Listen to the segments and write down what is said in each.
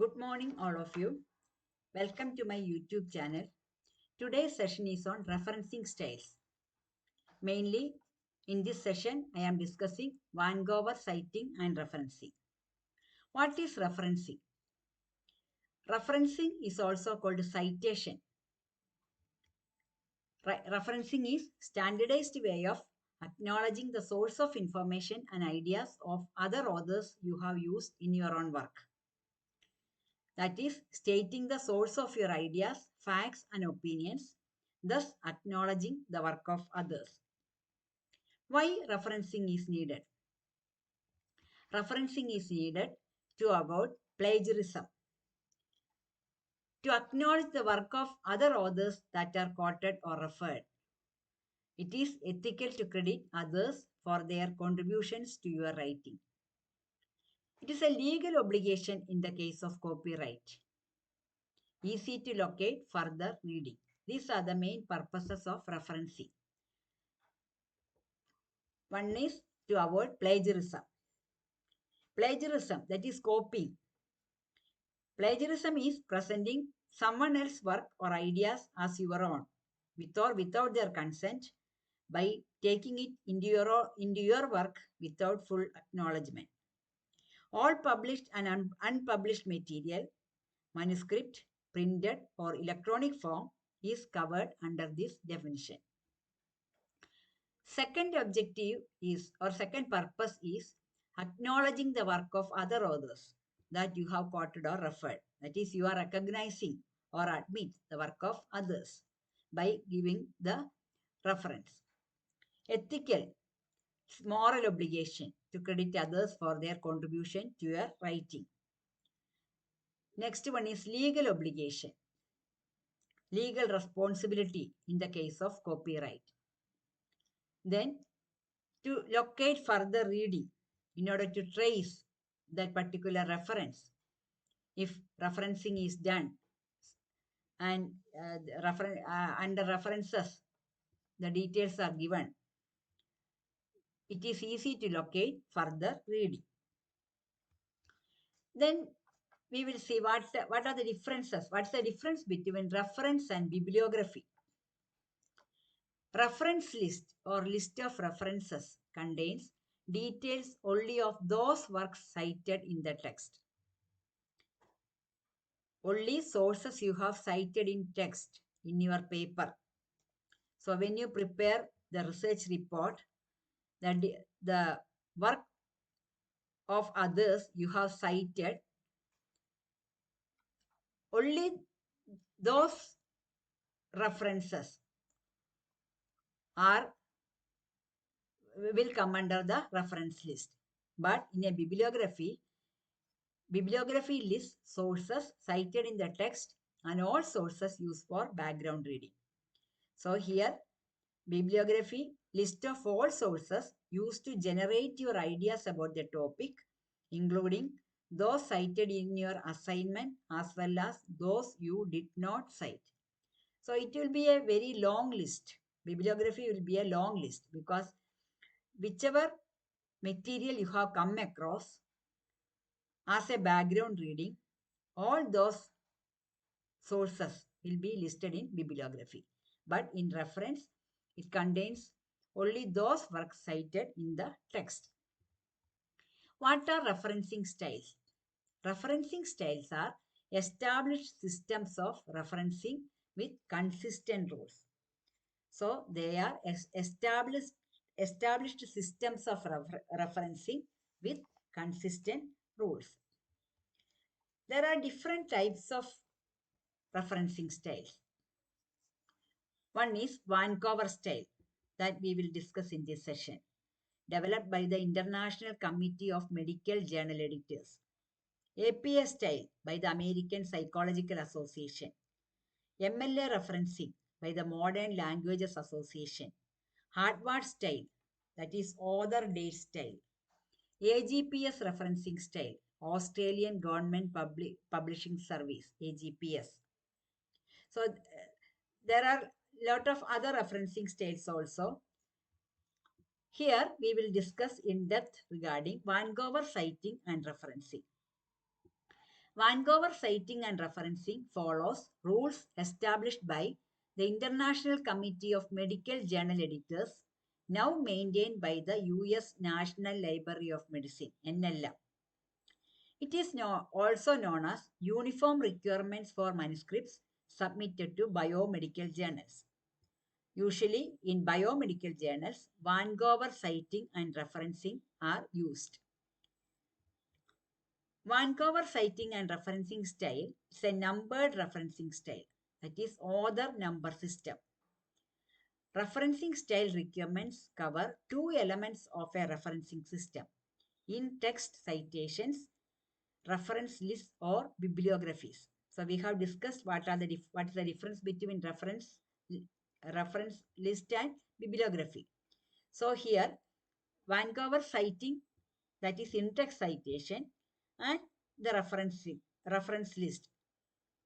Good morning, all of you. Welcome to my YouTube channel. Today's session is on referencing styles. Mainly, in this session, I am discussing Vancouver citing and referencing. What is referencing? Referencing is also called citation. Referencing is standardized way of acknowledging the source of information and ideas of other authors you have used in your own work. That is, stating the source of your ideas, facts, and opinions, thus acknowledging the work of others. Why referencing is needed? Referencing is needed to avoid plagiarism. To acknowledge the work of other authors that are quoted or referred. It is ethical to credit others for their contributions to your writing. It is a legal obligation in the case of copyright. Easy to locate further reading. These are the main purposes of referencing. One is to avoid plagiarism. Plagiarism, that is copying. Plagiarism is presenting someone else's work or ideas as your own, with or without their consent, by taking it into your work without full acknowledgement. All published and unpublished material, manuscript, printed or electronic form, is covered under this definition. Second objective is, or second purpose is, acknowledging the work of other authors that you have quoted or referred. That is, you are recognizing or admit the work of others by giving the reference. Ethical, moral obligation to credit others for their contribution to your writing. Next one is legal obligation. Legal responsibility in the case of copyright. Then, to locate further reading in order to trace that particular reference. If referencing is done and under references, the details are given, it is easy to locate further reading. Then we will see what are the differences. What's the difference between reference and bibliography? Reference list or list of references contains details only of those works cited in the text. Only sources you have cited in text in your paper. So when you prepare the research report, the work of others you have cited, only those references will come under the reference list. But in a bibliography lists sources cited in the text and all sources used for background reading. So here, bibliography list of all sources used to generate your ideas about the topic, including those cited in your assignment as well as those you did not cite. So it will be a very long list. Bibliography will be a long list because whichever material you have come across as a background reading, all those sources will be listed in bibliography. But in reference, it contains only those works cited in the text. What are referencing styles? Referencing styles are established systems of referencing with consistent rules. So they are established systems of referencing with consistent rules. There are different types of referencing styles. One is Vancouver style that we will discuss in this session, developed by the International Committee of Medical Journal Editors. APA style by the American Psychological Association. MLA referencing by the Modern Languages Association. Harvard style, that is author date style. AGPS referencing style, Australian Government Publishing Service, AGPS. So there are a lot of other referencing styles also. Here we will discuss in depth regarding Vancouver citing and referencing. Vancouver citing and referencing follows rules established by the International Committee of Medical Journal Editors, now maintained by the US National Library of Medicine, NLM. It is also known as Uniform Requirements for Manuscripts submitted to biomedical journals. Usually, in biomedical journals, Vancouver citing and referencing are used. Vancouver citing and referencing style is a numbered referencing style, that is, author number system. Referencing style requirements cover two elements of a referencing system: in-text citations, reference lists, or bibliographies. So we have discussed what is the difference between reference list and bibliography. So here, Vancouver citing, that is in-text citation, and the reference list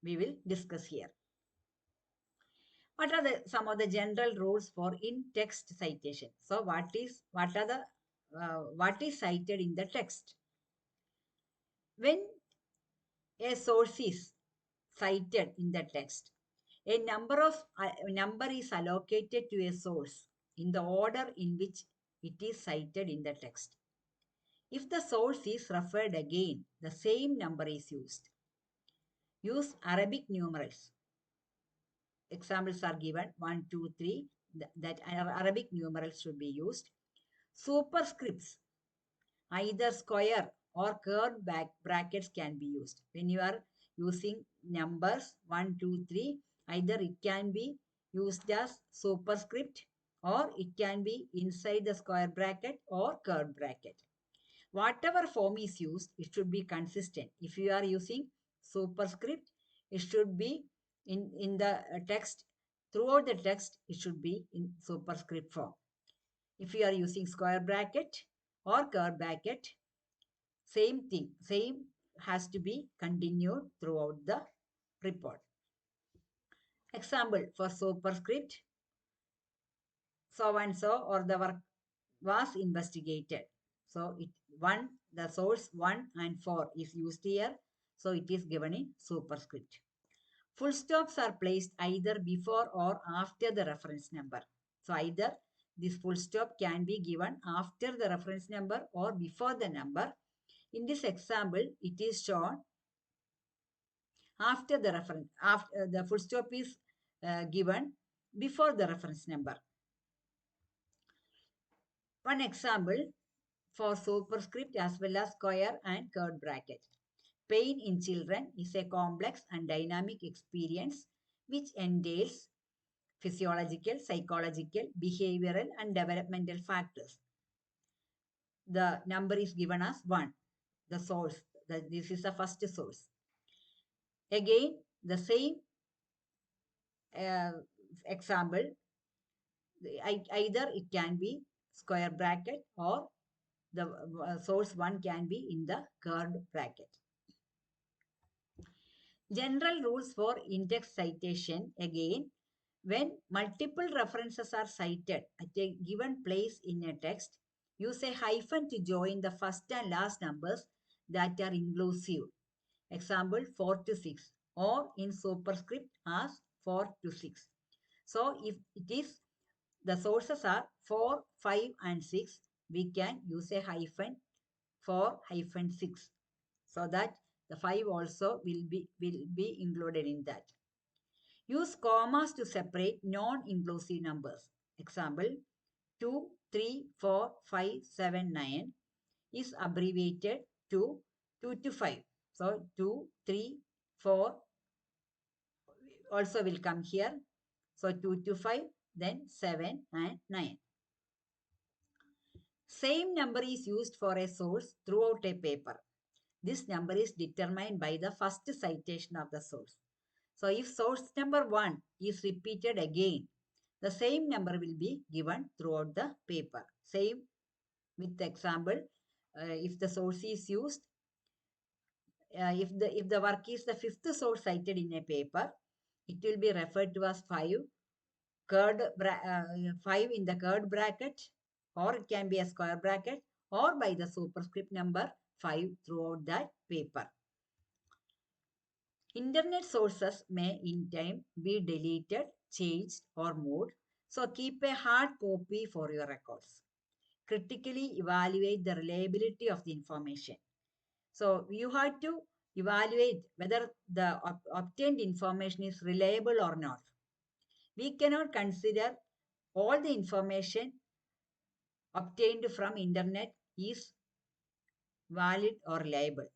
we will discuss here. What are some of the general rules for in-text citation? So what is cited in the text? When a source is cited in the text, a number is allocated to a source in the order in which it is cited in the text. If the source is referred again, the same number is used. Use Arabic numerals. Examples are given 1, 2, 3. That Arabic numerals should be used. Superscripts, either square or curved brackets can be used. When you are using numbers 1, 2, 3, either it can be used as superscript or it can be inside the square bracket or curved bracket. Whatever form is used, it should be consistent. If you are using superscript, it should be in the text. Throughout the text, it should be in superscript form. If you are using square bracket or curved bracket, same thing. Same has to be continued throughout the report. Example for superscript: so and so, or the work was investigated. So the source 1 and 4 is used here. So it is given in superscript. Full stops are placed either before or after the reference number. So either this full stop can be given after the reference number or before the number. In this example, it is shown after the reference. After the full stop is given before the reference number. One example for superscript as well as square and curved bracket. Pain in children is a complex and dynamic experience which entails physiological, psychological, behavioral, and developmental factors. The number is given as 1. The source, this is the first source. Again, the same example, either it can be square bracket or the source 1 can be in the curved bracket. General rules for in-text citation. Again, when multiple references are cited at a given place in a text, use a hyphen to join the first and last numbers that are inclusive. Example 4 to 6, or in superscript as 4 to 6. So if it is the sources are 4, 5 and 6, we can use a hyphen 4 hyphen 6, so that the 5 also will be included in that. Use commas to separate non-inclusive numbers. Example 2, 3, 4, 5, 7, 9 is abbreviated to 2 to 5. So 2, 3, 4 also will come here. So 2 to 5, then 7 and 9. Same number is used for a source throughout a paper. This number is determined by the first citation of the source. So if source number 1 is repeated again, the same number will be given throughout the paper. Same with the example, if the source is used, if the work is the fifth source cited in a paper, it will be referred to as 5 in the curved bracket, or it can be a square bracket, or by the superscript number 5 throughout that paper. Internet sources may in time be deleted, changed, or moved, so keep a hard copy for your records. Critically evaluate the reliability of the information. So you have to evaluate whether the obtained information is reliable or not. We cannot consider all the information obtained from internet is valid or reliable.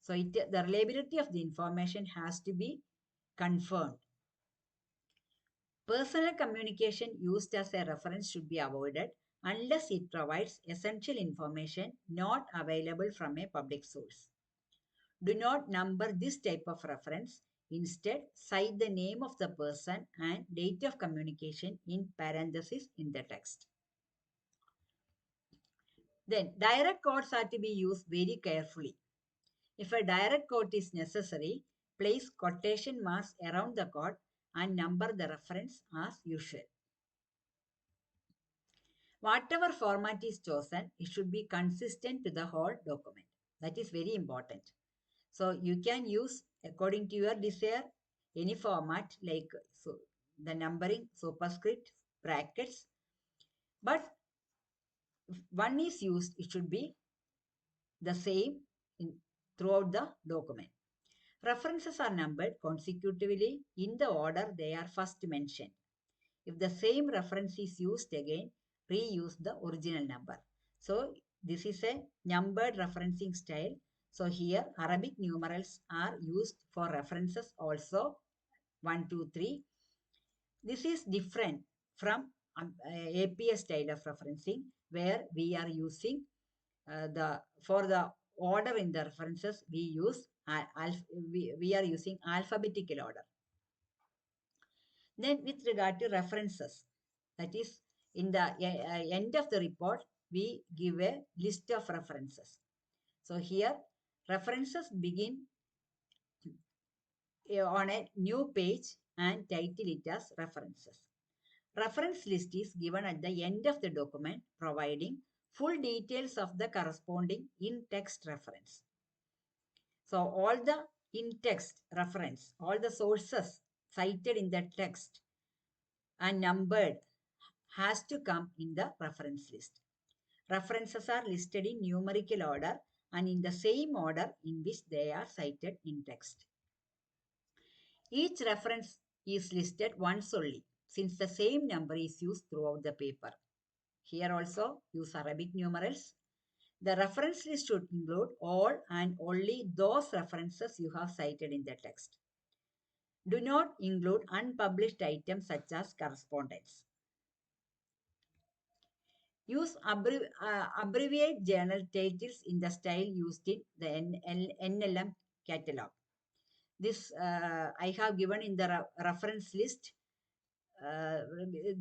So the reliability of the information has to be confirmed. Personal communication used as a reference should be avoided unless it provides essential information not available from a public source. Do not number this type of reference. Instead, cite the name of the person and date of communication in parentheses in the text. Then, direct quotes are to be used very carefully. If a direct quote is necessary, place quotation marks around the quote and number the reference as usual. Whatever format is chosen, it should be consistent to the whole document. That is very important. So you can use according to your desire any format like so the numbering, superscript, brackets. But if one is used, it should be the same throughout the document. References are numbered consecutively in the order they are first mentioned. If the same reference is used again, reuse the original number. So this is a numbered referencing style. So here Arabic numerals are used for references also 1, 2, 3. This is different from APS style of referencing where we are using for the order in the references we use we are using alphabetical order. Then with regard to references, that is in the end of the report, we give a list of references. So here references begin on a new page and title it as references. Reference list is given at the end of the document, providing full details of the corresponding in-text reference. So all the in-text reference, all the sources cited in the text and numbered has to come in the reference list. References are listed in numerical order and in the same order in which they are cited in text. Each reference is listed once only, since the same number is used throughout the paper. Here also use Arabic numerals. The reference list should include all and only those references you have cited in the text. Do not include unpublished items such as correspondence. Use abbreviate journal titles in the style used in the NLM catalog. This I have given in the reference list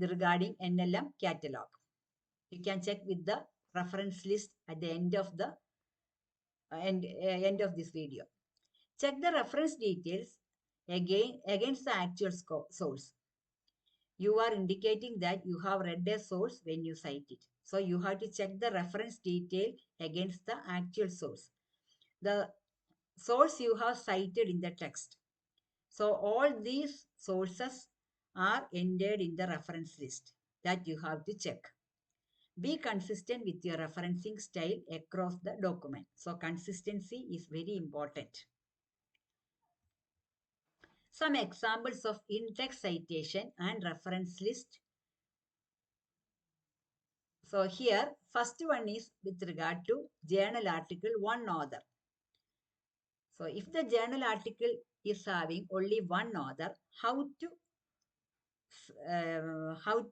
regarding NLM catalog. You can check with the reference list at the end of the end of this video. Check the reference details again against the actual source. You are indicating that you have read a source when you cite it. So you have to check the reference detail against the actual source. The source you have cited in the text. So all these sources are entered in the reference list that you have to check. Be consistent with your referencing style across the document. So consistency is very important. Some examples of in-text citation and reference list. So here, first one is with regard to journal article, one author. So if the journal article is having only one author, how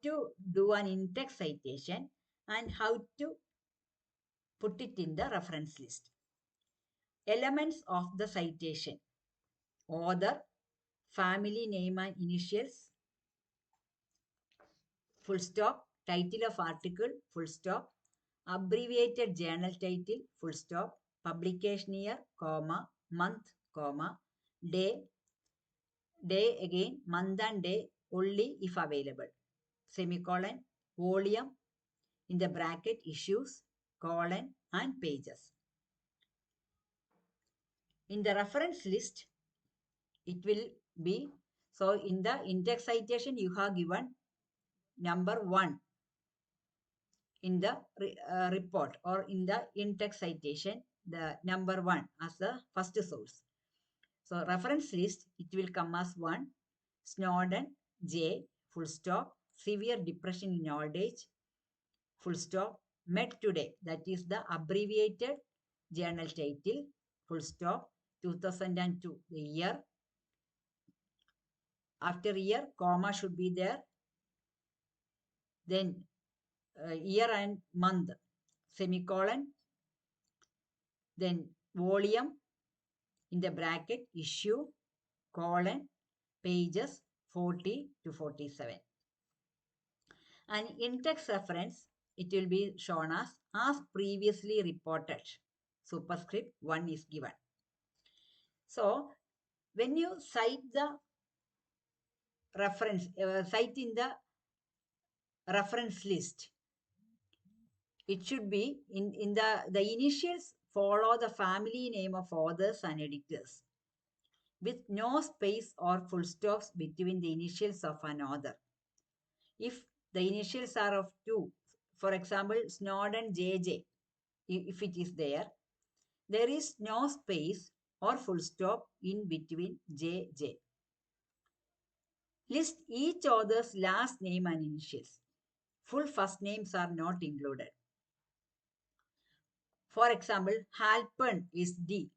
to do an in-text citation and how to put it in the reference list. Elements of the citation: author, family name and initials, full stop, title of article, full stop, abbreviated journal title, full stop, publication year, comma, month, comma, day again, month and day only if available, semicolon, volume, in the bracket, issues, colon, and pages. In the reference list, it will be, so in the in-text citation, you have given number 1 in the report, or in the in-text citation, the number 1 as the first source. So reference list, it will come as 1, Snowden, J, full stop, severe depression in old age, full stop, met today, that is the abbreviated journal title, full stop, 2002, the year. After year, comma should be there. Then year and month, semicolon. Then volume, in the bracket, issue, colon, pages 40 to 47. And in-text reference, it will be shown as previously reported. Superscript 1 is given. So, when you cite the reference, cite in the reference list, it should be in the initials follow the family name of authors and editors with no space or full stops between the initials of an author. If the initials are of 2, for example, Snowden JJ, if it is there is no space or full stop in between JJ. List each author's last name and initials. Full first names are not included. For example, Halpern is D.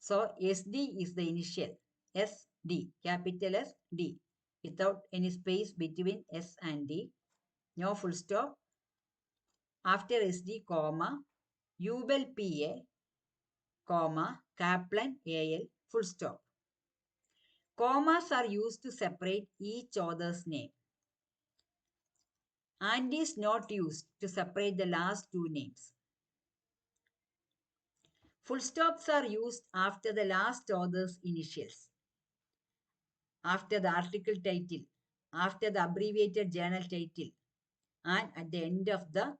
So SD is the initial. SD, capital S, D, without any space between S and D. No full stop. After SD, comma, Ubel PA, comma, Kaplan AL, full stop. Commas are used to separate each author's name and is not used to separate the last 2 names. Full stops are used after the last author's initials, after the article title, after the abbreviated journal title, and at the end of the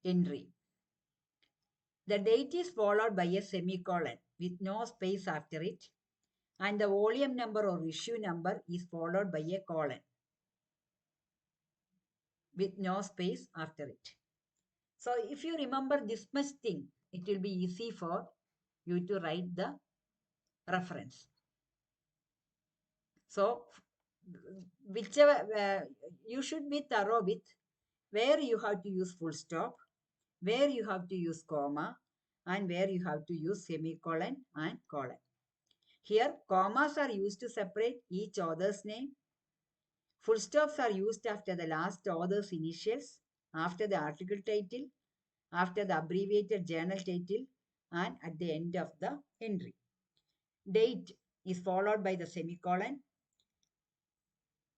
entry. The date is followed by a semicolon with no space after it, and the volume number or issue number is followed by a colon with no space after it. So if you remember this much thing, it will be easy for you to write the reference. So whichever, you should be thorough with where you have to use full stop, where you have to use comma, and where you have to use semicolon and colon. Here, commas are used to separate each author's name. Full stops are used after the last author's initials, after the article title, after the abbreviated journal title, and at the end of the entry. Date is followed by the semicolon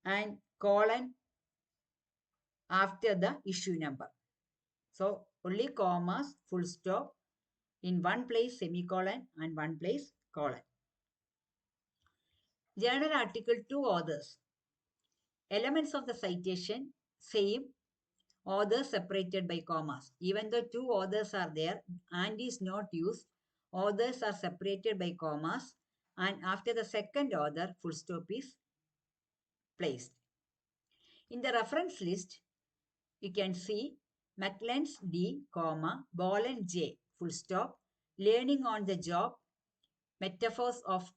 and colon after the issue number. So only commas, full stop, in one place semicolon and one place colon. Journal article 2 authors. Elements of the citation, same, authors separated by commas. Even though 2 authors are there and is not used, authors are separated by commas, and after the second author, full stop is placed. In the reference list, you can see McLean's D, comma, Boland J, full stop, learning on the job, metaphors of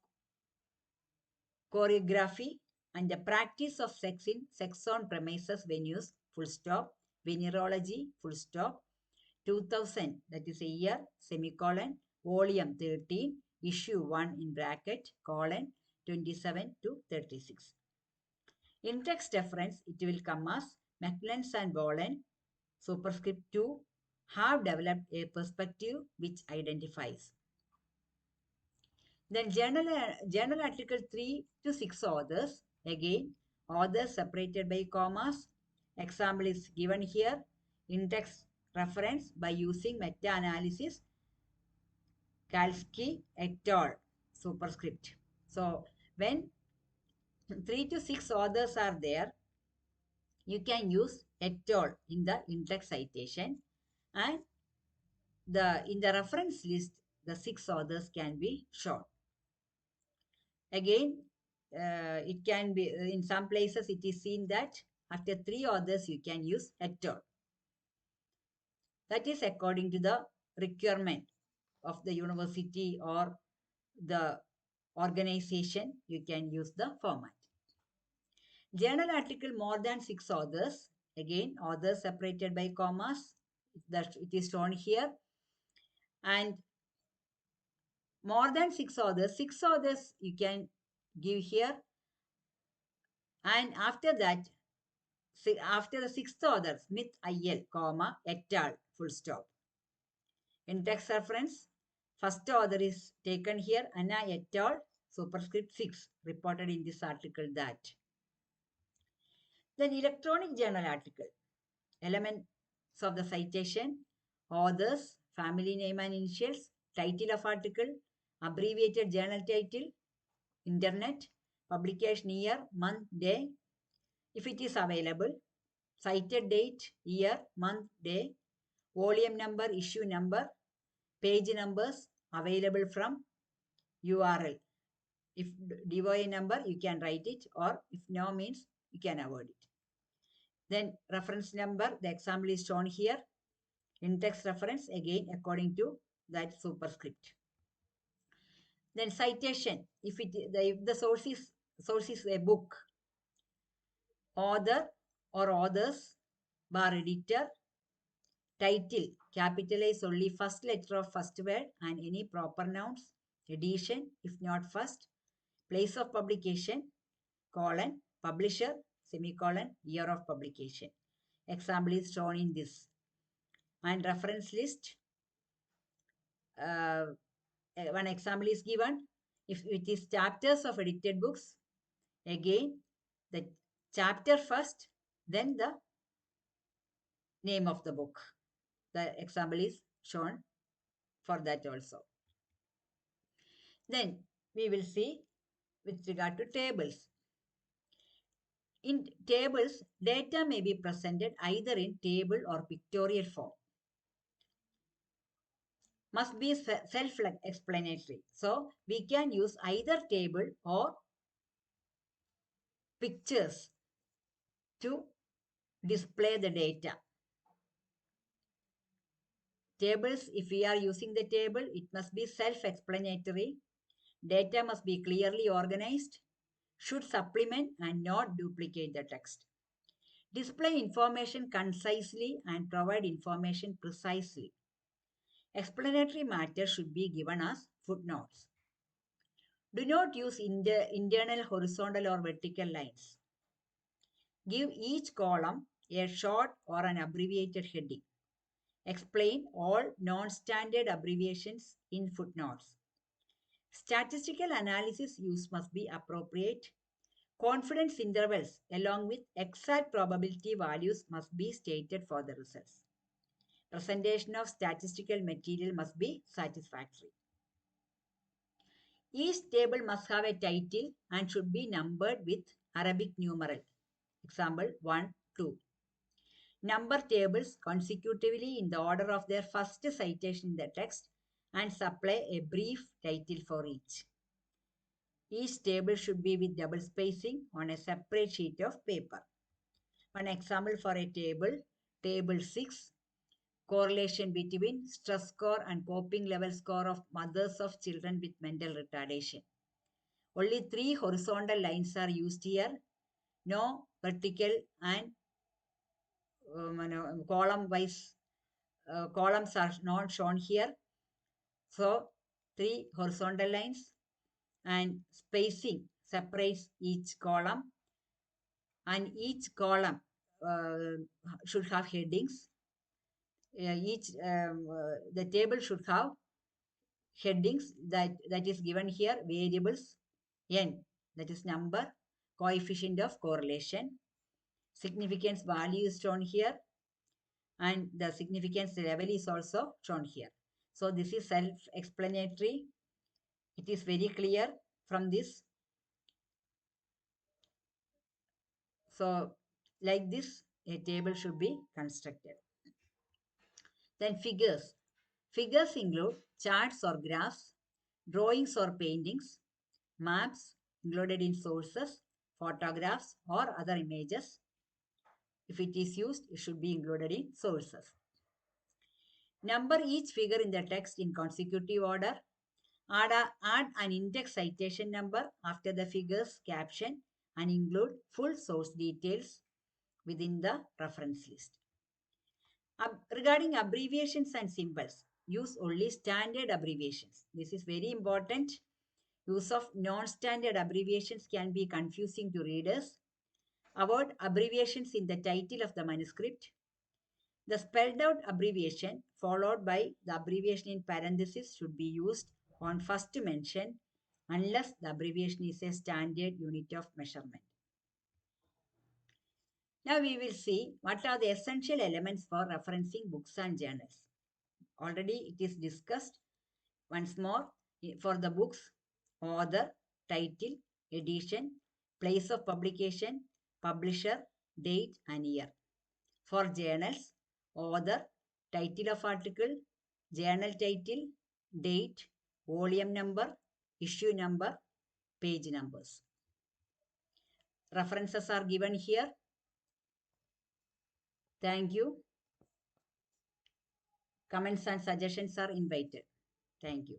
choreography, and the practice of sex in sex on premises venues, full stop, venerology, full stop, 2000, that is a year, semicolon, volume 13, issue 1 in bracket, colon, 27 to 36. In text reference, it will come as Maclens and Boland, superscript 2, have developed a perspective which identifies. Then journal article 3 to 6 authors, again, authors separated by commas. Example is given here. In text reference by using meta-analysis, Kalski et al. Superscript. So when 3 to 6 authors are there, you can use et al. In the in-text citation, and in the reference list, the 6 authors can be shown. Again, it can be, in some places it is seen that after 3 authors you can use et al. That is according to the requirement of the university or the organization, you can use the format. Journal article more than 6 authors. Again, authors separated by commas. That it is shown here. And more than 6 authors you can give here. And after that, after the 6th author, Smith IL, comma, et al, full stop. In text reference, first author is taken here, Anna et al, superscript 6, reported in this article that. Then electronic journal article. Elements of the citation, authors, family name and initials, title of article, abbreviated journal title, internet, publication year, month, day, if it is available, cited date, year, month, day, volume number, issue number, page numbers available from URL. If DOI number, you can write it, or if no means, you can avoid it. Then reference number, the example is shown here. In text reference, again, according to that superscript. Then citation, if the source is a book, author or authors bar editor, title, capitalize only first letter of first word and any proper nouns, edition, if not first, place of publication, colon, publisher, semicolon, year of publication. Example is shown in this. And reference list, one example is given. If it is chapters of edited books, again, the chapter first, then the name of the book. The example is shown for that also. Then we will see with regard to tables. In tables, data may be presented either in table or pictorial form. Must be self-explanatory. So we can use either table or pictures to display the data. Tables, if we are using the table, it must be self-explanatory. Data must be clearly organized, should supplement and not duplicate the text. Display information concisely and provide information precisely. Explanatory matter should be given as footnotes. Do not use internal horizontal or vertical lines. Give each column a short or an abbreviated heading. Explain all non-standard abbreviations in footnotes. Statistical analysis use must be appropriate. Confidence intervals along with exact probability values must be stated for the results. Presentation of statistical material must be satisfactory. Each table must have a title and should be numbered with Arabic numeral. Example 1, 2. Number tables consecutively in the order of their first citation in the text and supply a brief title for each. Each table should be with double spacing on a separate sheet of paper. One example for a table, table 6, correlation between stress score and coping level score of mothers of children with mental retardation. Only 3 horizontal lines are used here, no vertical and column-wise columns are not shown here. So 3 horizontal lines and spacing separates each column, and each column should have headings. The table should have headings that is given here, variables, n, that is number, coefficient of correlation, significance value is shown here, and the significance level is also shown here. So this is self-explanatory. It is very clear from this. So like this, a table should be constructed. Then figures. Figures include charts or graphs, drawings or paintings, maps, included in sources, photographs, or other images. If it is used, it should be included in sources. Number each figure in the text in consecutive order. Add an index citation number after the figure's caption and include full source details within the reference list. Regarding abbreviations and symbols, use only standard abbreviations. This is very important. Use of non-standard abbreviations can be confusing to readers. Avoid abbreviations in the title of the manuscript. The spelled out abbreviation followed by the abbreviation in parentheses should be used on first mention unless the abbreviation is a standard unit of measurement. Now we will see what are the essential elements for referencing books and journals. Already it is discussed. Once more, for the books, author, title, edition, place of publication, publisher, date and year. For journals, author, title of article, journal title, date, volume number, issue number, page numbers. References are given here. Thank you. Comments and suggestions are invited. Thank you.